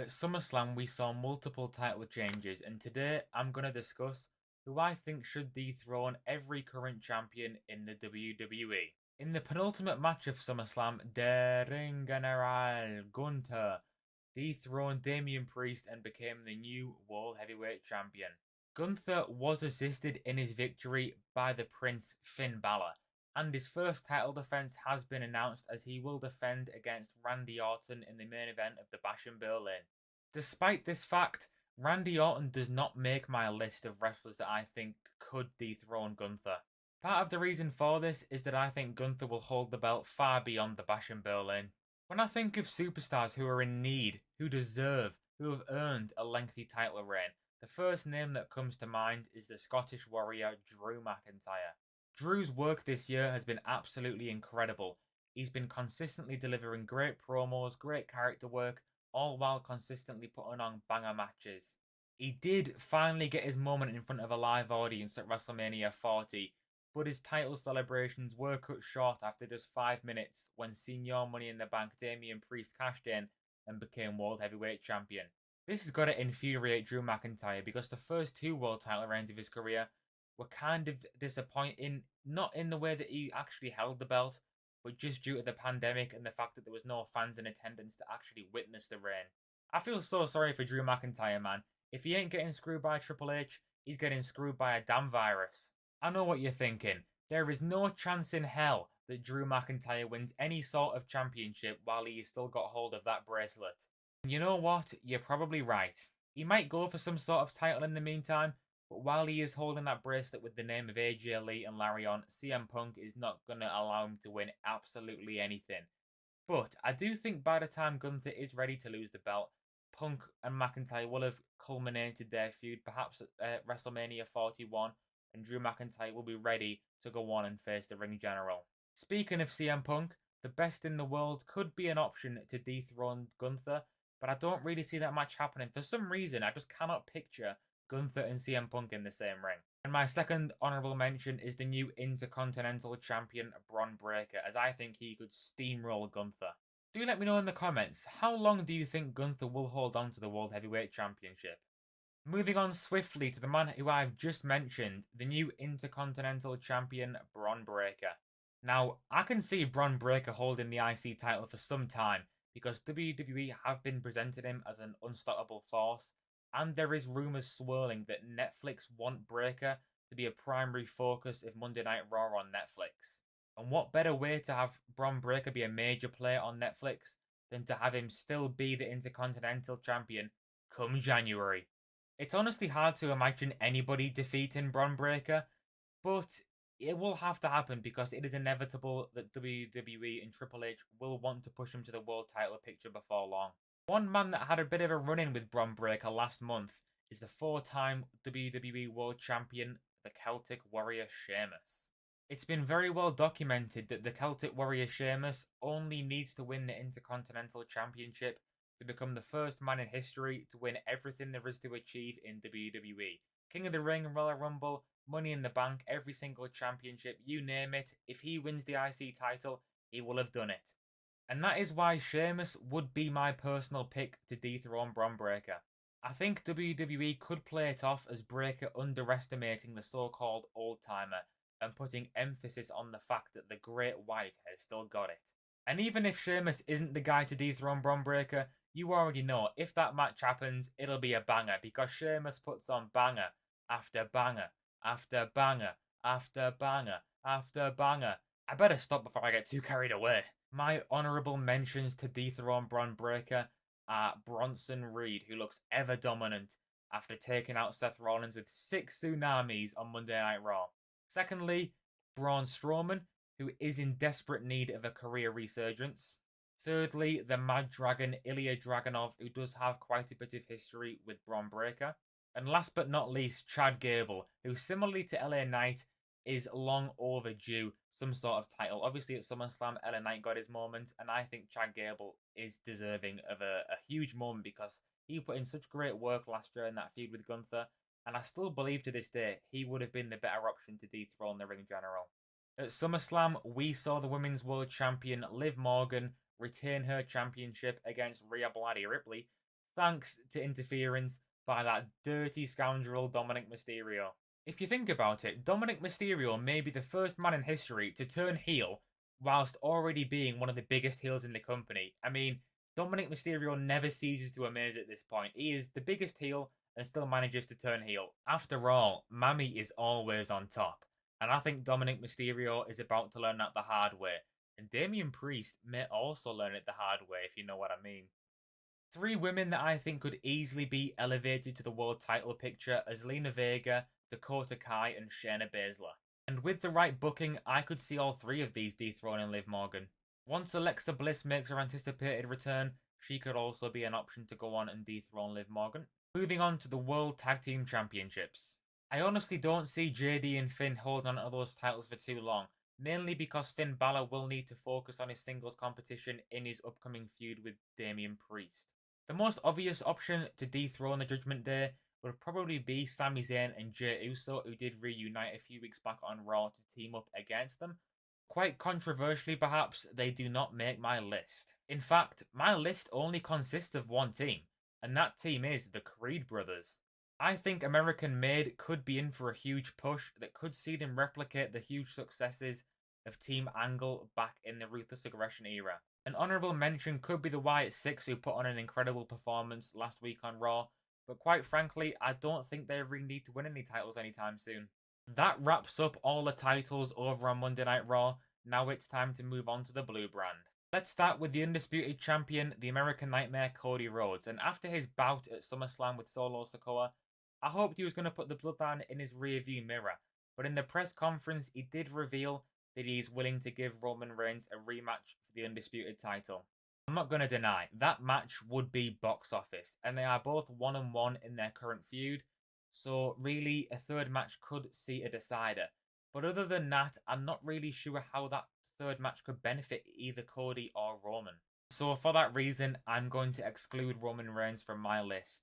At SummerSlam, we saw multiple title changes, and today I'm going to discuss who I think should dethrone every current champion in the WWE. In the penultimate match of SummerSlam, Der Ring General Gunther dethroned Damian Priest and became the new World Heavyweight Champion. Gunther was assisted in his victory by the Prince Finn Balor, and his first title defense has been announced as he will defend against Randy Orton in the main event of the Bash in Berlin. Despite this fact, Randy Orton does not make my list of wrestlers that I think could dethrone Gunther. Part of the reason for this is that I think Gunther will hold the belt far beyond the Bash in Berlin. When I think of superstars who are in need, who deserve, who have earned a lengthy title reign, the first name that comes to mind is the Scottish Warrior Drew McIntyre. Drew's work this year has been absolutely incredible. He's been consistently delivering great promos, great character work, all while consistently putting on banger matches. He did finally get his moment in front of a live audience at WrestleMania 40, but his title celebrations were cut short after just 5 minutes when Senior Money in the Bank Damian Priest cashed in and became World Heavyweight Champion. This has got to infuriate Drew McIntyre because the first two world title reigns of his career were kind of disappointing, not in the way that he actually held the belt, but just due to the pandemic and the fact that there was no fans in attendance to actually witness the reign. I feel so sorry for Drew McIntyre, man. If he ain't getting screwed by Triple H, he's getting screwed by a damn virus. I know what you're thinking. There is no chance in hell that Drew McIntyre wins any sort of championship while he's still got hold of that bracelet. And you know what? You're probably right. He might go for some sort of title in the meantime, but while he is holding that bracelet with the name of AJ Lee and Larry on, CM Punk is not going to allow him to win absolutely anything. But I do think by the time Gunther is ready to lose the belt, Punk and McIntyre will have culminated their feud, perhaps at WrestleMania 41, and Drew McIntyre will be ready to go on and face the ring general. Speaking of CM Punk, the best in the world could be an option to dethrone Gunther, but I don't really see that match happening. For some reason, I just cannot picture Gunther and CM Punk in the same ring. And my second honourable mention is the new Intercontinental Champion Bron Breakker, as I think he could steamroll Gunther. Do let me know in the comments, how long do you think Gunther will hold on to the World Heavyweight Championship? Moving on swiftly to the man who I've just mentioned, the new Intercontinental Champion Bron Breakker. Now, I can see Bron Breakker holding the IC title for some time, because WWE have been presenting him as an unstoppable force, and there is rumours swirling that Netflix want Breakker to be a primary focus of Monday Night Raw on Netflix. And what better way to have Bron Breakker be a major player on Netflix than to have him still be the Intercontinental Champion come January. It's honestly hard to imagine anybody defeating Bron Breakker, but it will have to happen because it is inevitable that WWE and Triple H will want to push him to the world title picture before long. One man that had a bit of a run-in with Bron Breakker last month is the 4-time WWE World Champion, the Celtic Warrior Sheamus. It's been very well documented that the Celtic Warrior Sheamus only needs to win the Intercontinental Championship to become the first man in history to win everything there is to achieve in WWE. King of the Ring, Royal Rumble, Money in the Bank, every single championship, you name it. If he wins the IC title, he will have done it. And that is why Sheamus would be my personal pick to dethrone Bron Breakker. I think WWE could play it off as Breakker underestimating the so-called old-timer and putting emphasis on the fact that the Great White has still got it. And even if Sheamus isn't the guy to dethrone Bron Breakker, you already know if that match happens, it'll be a banger because Sheamus puts on banger after banger after banger after banger after banger. I better stop before I get too carried away. My honourable mentions to dethrone Bron Breakker are Bronson Reed, who looks ever dominant after taking out Seth Rollins with 6 tsunamis on Monday Night Raw. Secondly, Braun Strowman, who is in desperate need of a career resurgence. Thirdly, the Mad Dragon Ilya Dragunov, who does have quite a bit of history with Bron Breakker. And last but not least, Chad Gable, who similarly to LA Knight is long overdue some sort of title. Obviously at SummerSlam, LA Knight got his moment, and I think Chad Gable is deserving of a huge moment because he put in such great work last year in that feud with Gunther, and I still believe to this day he would have been the better option to dethrone the ring general. At SummerSlam, we saw the Women's World Champion Liv Morgan retain her championship against Rhea Bloody Ripley thanks to interference by that dirty scoundrel Dominic Mysterio. If you think about it, Dominic Mysterio may be the first man in history to turn heel whilst already being one of the biggest heels in the company. I mean, Dominic Mysterio never ceases to amaze at this point. He is the biggest heel and still manages to turn heel. After all, Mammy is always on top. And I think Dominic Mysterio is about to learn that the hard way. And Damian Priest may also learn it the hard way, if you know what I mean. Three women that I think could easily be elevated to the world title picture as Lena Vega, Dakota Kai, and Shayna Baszler. And with the right booking, I could see all three of these dethroning Liv Morgan. Once Alexa Bliss makes her anticipated return, she could also be an option to go on and dethrone Liv Morgan. Moving on to the World Tag Team Championships. I honestly don't see JD and Finn holding on to those titles for too long, mainly because Finn Balor will need to focus on his singles competition in his upcoming feud with Damian Priest. The most obvious option to dethrone the Judgment Day would probably be Sami Zayn and Jey Uso, who did reunite a few weeks back on Raw to team up against them. Quite controversially perhaps, they do not make my list. In fact, my list only consists of one team, and that team is the Creed Brothers. I think American Made could be in for a huge push that could see them replicate the huge successes of Team Angle back in the Ruthless Aggression era. An honourable mention could be the Wyatt Six, who put on an incredible performance last week on Raw, but quite frankly, I don't think they really need to win any titles anytime soon. That wraps up all the titles over on Monday Night Raw. Now it's time to move on to the blue brand. Let's start with the undisputed champion, the American Nightmare, Cody Rhodes. And after his bout at SummerSlam with Solo Sikoa, I hoped he was going to put the bloodline in his rearview mirror. But in the press conference, he did reveal that he's willing to give Roman Reigns a rematch for the undisputed title. I'm not going to deny, that match would be box office, and they are both 1-1 in their current feud, so really a third match could see a decider. But other than that, I'm not really sure how that third match could benefit either Cody or Roman. So for that reason, I'm going to exclude Roman Reigns from my list.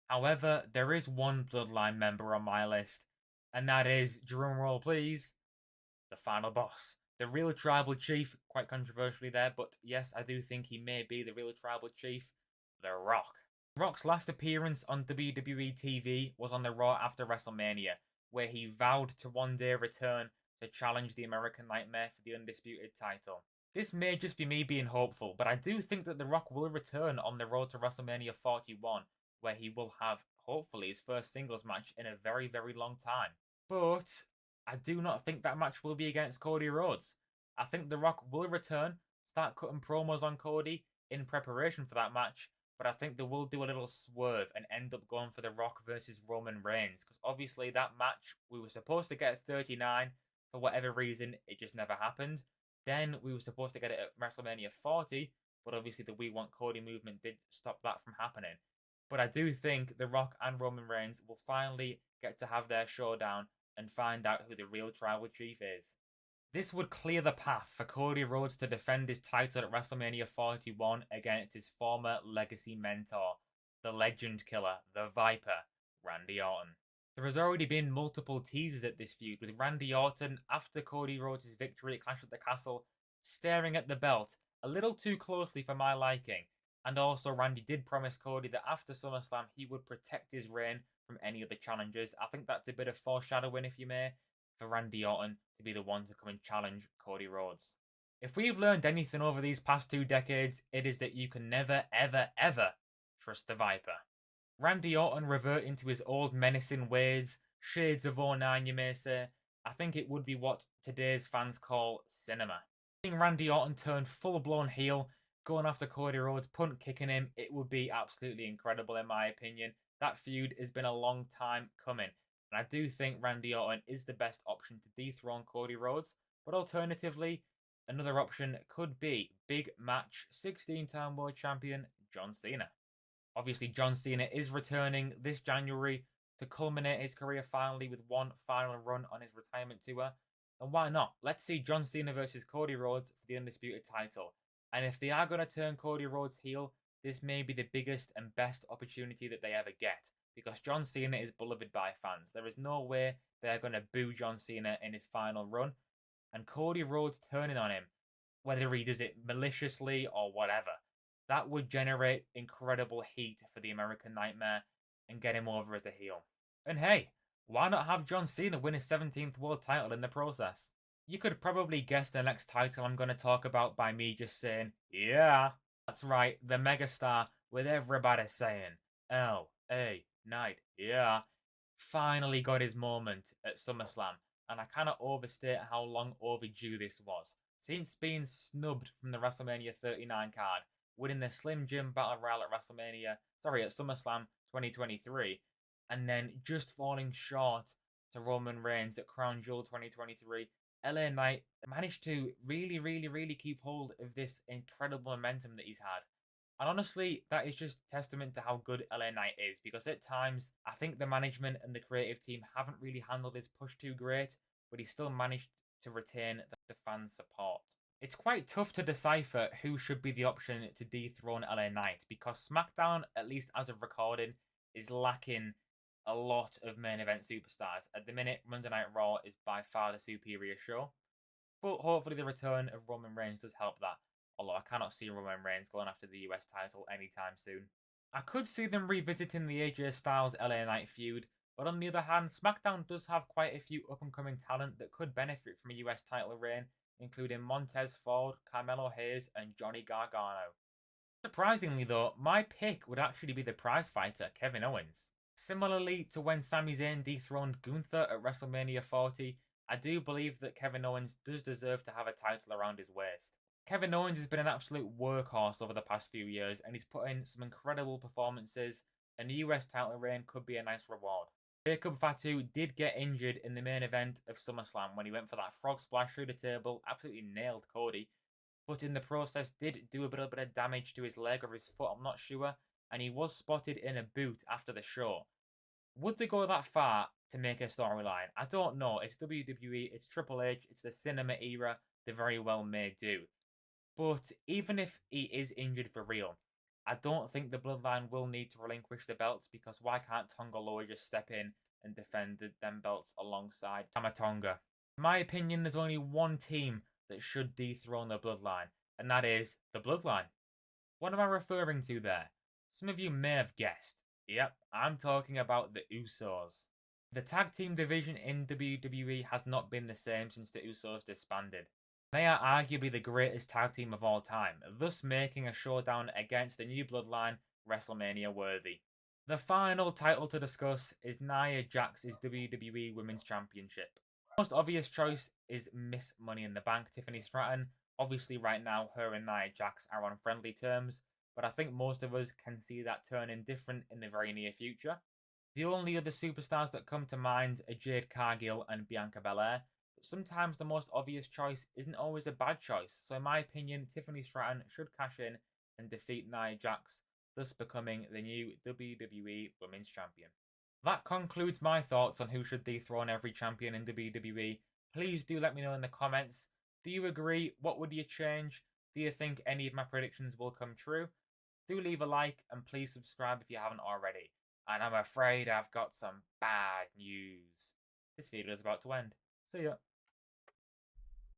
However, there is one Bloodline member on my list, and that is, drumroll please, the final boss. The real tribal chief, quite controversially there, but yes, I do think he may be the real tribal chief, The Rock. The Rock's last appearance on WWE TV was on the Raw after WrestleMania, where he vowed to one day return to challenge the American Nightmare for the undisputed title. This may just be me being hopeful, but I do think that The Rock will return on the road to WrestleMania 41, where he will have, hopefully, his first singles match in a very, very long time. But I do not think that match will be against Cody Rhodes. I think The Rock will return, start cutting promos on Cody in preparation for that match, but I think they will do a little swerve and end up going for The Rock versus Roman Reigns, because obviously that match we were supposed to get at 39, for whatever reason it just never happened. Then we were supposed to get it at WrestleMania 40, but obviously the We Want Cody movement did stop that from happening. But I do think The Rock and Roman Reigns will finally get to have their showdown and find out who the real tribal chief is. This would clear the path for Cody Rhodes to defend his title at WrestleMania 41 against his former legacy mentor, the legend killer, the Viper, Randy Orton. There has already been multiple teasers at this feud, with Randy Orton, after Cody Rhodes' victory at Clash at the Castle, staring at the belt a little too closely for my liking. And also, Randy did promise Cody that after SummerSlam he would protect his reign from any of the challengers. I think that's a bit of foreshadowing, if you may, for Randy Orton to be the one to come and challenge Cody Rhodes. If we've learned anything over these past 2 decades, it is that you can never, ever, ever trust the Viper. Randy Orton reverting to his old menacing ways, shades of '09 you may say. I think it would be what today's fans call cinema. Seeing Randy Orton turn full-blown heel, going after Cody Rhodes, punt kicking him, it would be absolutely incredible in my opinion. That feud has been a long time coming, and I do think Randy Orton is the best option to dethrone Cody Rhodes, but alternatively, another option could be big match 16-time world champion John Cena. Obviously, John Cena is returning this January to culminate his career finally with one final run on his retirement tour, and why not? Let's see John Cena versus Cody Rhodes for the undisputed title. And if they are going to turn Cody Rhodes heel, this may be the biggest and best opportunity that they ever get, because John Cena is beloved by fans. There is no way they're going to boo John Cena in his final run, and Cody Rhodes turning on him, whether he does it maliciously or whatever, That would generate incredible heat for the American Nightmare and get him over as a heel. And hey, why not have John Cena win his 17th world title in the process? You could probably guess the next title I'm going to talk about by me just saying, yeah. That's right, the megastar with everybody saying, L.A. Knight, yeah, finally got his moment at SummerSlam, and I cannot overstate how long overdue this was. Since being snubbed from the WrestleMania 39 card, winning the Slim Jim Battle Royale at SummerSlam 2023, and then just falling short to Roman Reigns at Crown Jewel 2023, LA Knight managed to really keep hold of this incredible momentum that he's had. And honestly, that is just testament to how good LA Knight is, because at times I think the management and the creative team haven't really handled his push too great, but he still managed to retain the fan support. It's quite tough to decipher who should be the option to dethrone LA Knight, because SmackDown, at least as of recording, is lacking a lot of main event superstars. At the minute, Monday Night Raw is by far the superior show, but hopefully the return of Roman Reigns does help that. Although I cannot see Roman Reigns going after the US title anytime soon. I could see them revisiting the AJ Styles LA Knight feud, but on the other hand, SmackDown does have quite a few up and coming talent that could benefit from a US title reign, including Montez Ford, Carmelo Hayes, and Johnny Gargano. Surprisingly though, my pick would actually be the prize fighter, Kevin Owens. Similarly to when Sami Zayn dethroned Gunther at WrestleMania 40, I do believe that Kevin Owens does deserve to have a title around his waist. Kevin Owens has been an absolute workhorse over the past few years, and he's put in some incredible performances, and the US title reign could be a nice reward. Jacob Fatu did get injured in the main event of SummerSlam when he went for that frog splash through the table, absolutely nailed Cody, but in the process did do a little bit of damage to his leg or his foot, I'm not sure, and he was spotted in a boot after the show. Would they go that far to make a storyline? I don't know. It's WWE, it's Triple H, it's the cinema era, they very well may do. But even if he is injured for real, I don't think the Bloodline will need to relinquish the belts, because why can't Tonga Loa just step in and defend them belts alongside Tama Tonga? In my opinion, there's only one team that should dethrone the Bloodline, and that is the Bloodline. What am I referring to there? Some of you may have guessed. Yep, I'm talking about the Usos. The tag team division in WWE has not been the same since the Usos disbanded. They are arguably the greatest tag team of all time, thus making a showdown against the new Bloodline WrestleMania worthy. The final title to discuss is Nia Jax's WWE Women's Championship. The most obvious choice is Miss Money in the Bank, Tiffany Stratton. Obviously right now her and Nia Jax are on friendly terms, but I think most of us can see that turning different in the very near future. The only other superstars that come to mind are Jade Cargill and Bianca Belair, but sometimes the most obvious choice isn't always a bad choice, so in my opinion, Tiffany Stratton should cash in and defeat Nia Jax, thus becoming the new WWE Women's Champion. That concludes my thoughts on who should dethrone every champion in WWE. Please do let me know in the comments. Do you agree? What would you change? Do you think any of my predictions will come true? Do leave a like and please subscribe if you haven't already. And I'm afraid I've got some bad news. This video is about to end. See ya.